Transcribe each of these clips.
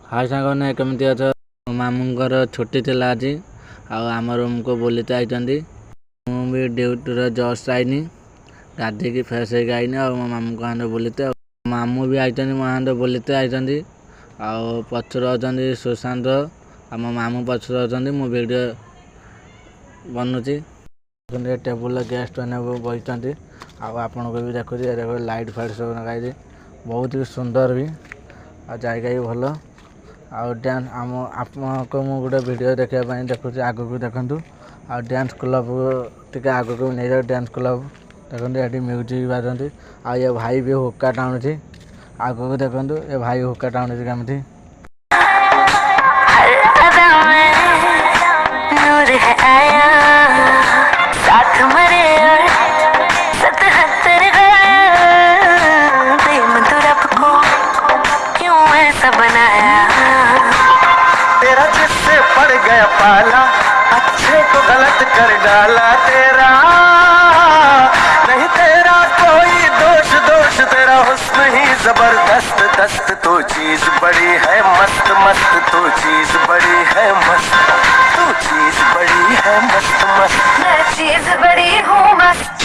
हाय सागने केमती अछ मामूंकर छुट्टी थिला आज आम रूम को बुलते आई भी ड्यूटी जस्ट आईनी गाधे फ्रेश होगी आईनी मो मामू को हाथ बुलते मामू भी आई मो हाथ बुलते आई पचर अच्छा सुशांत मो मामू पचर अच्छा मो वीडियो बनुची टेबुल गेस्ट मैंने बही आपण को भी देखुची लाइट फाइट सब लगाई बहुत ही सुंदर भी आ जायगा भी भल आ डांस आम आपको मु गोटे वीडियो देखा देखुची आग को देखु आ डांस क्लब टे आग को नहीं जाए डांस क्लब देखते ये म्यूजिक बाजती आ ये भाई भी हुक्का टाणुची आग को देखु ये भाई हुक्का टाणुची केमती तेरा जिससे पड़ गया पाला अच्छे को गलत कर डाला तेरा नहीं तेरा कोई दोष तेरा हुस्न ही जबरदस्त दस्त तो चीज बड़ी है मस्त मस्त तो चीज बड़ी है मस्त तू चीज बड़ी है मस्त मस्त मैं चीज बड़ी हूँ मस्त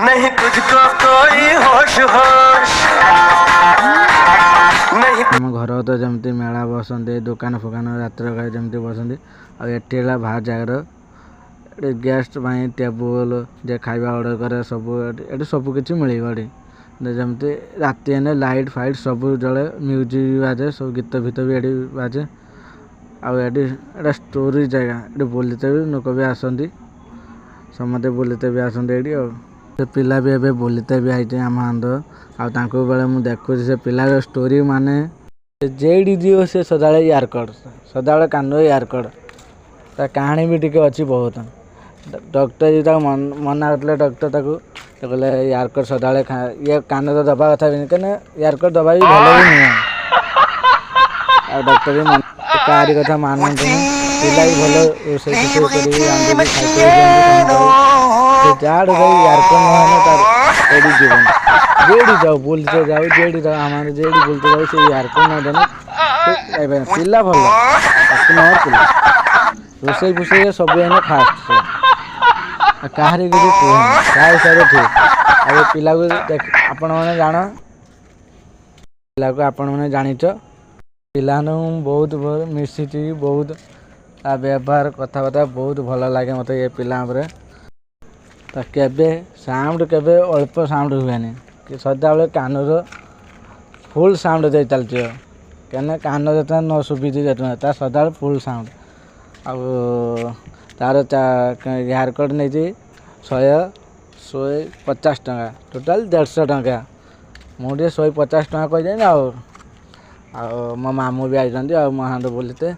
नहीं तुझको कोई होश होश नहीं आम घर तो जमती मेला बसते दुकान फुकान रात्र खाए जमती बसती आठी बाहर जगार गेस्ट टेबुल जे खाଇବା ऑर्डर करे सब ये सब किसी मिले जमती राति एने लाइट फाइट सब जले म्यूजिक बाजे सब गीत भीत भी ये बाजे आटा स्टोरी जगह ये बुलते भी लोक भी आसती समस्ते बुलते भी आसते ये से पिला भी एबे बुलते भी आई आम हाथ बेले मुझे देखुची से पिलार स्टोरी माने जेडी दियो से सदा यारकड सदा कान यारकड ता कहानी भी टिके अच्छी बहुत डॉक्टर जी मना करते डॉक्टर कहले यारकड सदा ये कान तो दबा कथा भी कहीं यारकड दबा भी भल भी नुह आ डॉक्टर भी कहारी कथा मानते पिला भी भल रोषे जाड़ गई यारकड नहने तार एडी जीवन जेडी जाओ बुलते जाओ जेडी जाओ हमारे जेडी बुलते जाओ से यारकड न देने पिला भल पिला रोषे फुसे सब एने फास्ट से कहारी किसी कह हिसाब ठीक आ पिला को आपण मैंने जान पिला को आपण मैंने जानिच पिला बहुत मिसी बहुत आ व्यवहार कथबार्ता बहुत भल लगे मत ये पिला केबे साउंड केबे अल्प साउंड हुएनि कि सदा बेले कान फुल साउंड दे चलती कहीं कान जो न सुविधि जो सदा फुल साउंड आ तार यारकड नहीं 150 टका टोटाल 150 टका मुझे 150 टका कही मो मामू भी आई मो हाथ बुलते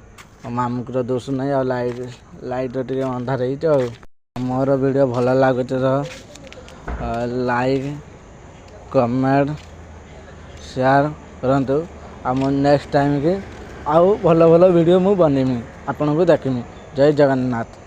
मो मामू को दोष नहीं आ लाइट टे अंधार हो मोर वीडियो भल लगे तो लाइक कमेंट शेयर करूँ आ नेक्स्ट टाइम की आउ भल भल वीडियो मु बनेमी आपन को देखमी जय जगन्नाथ।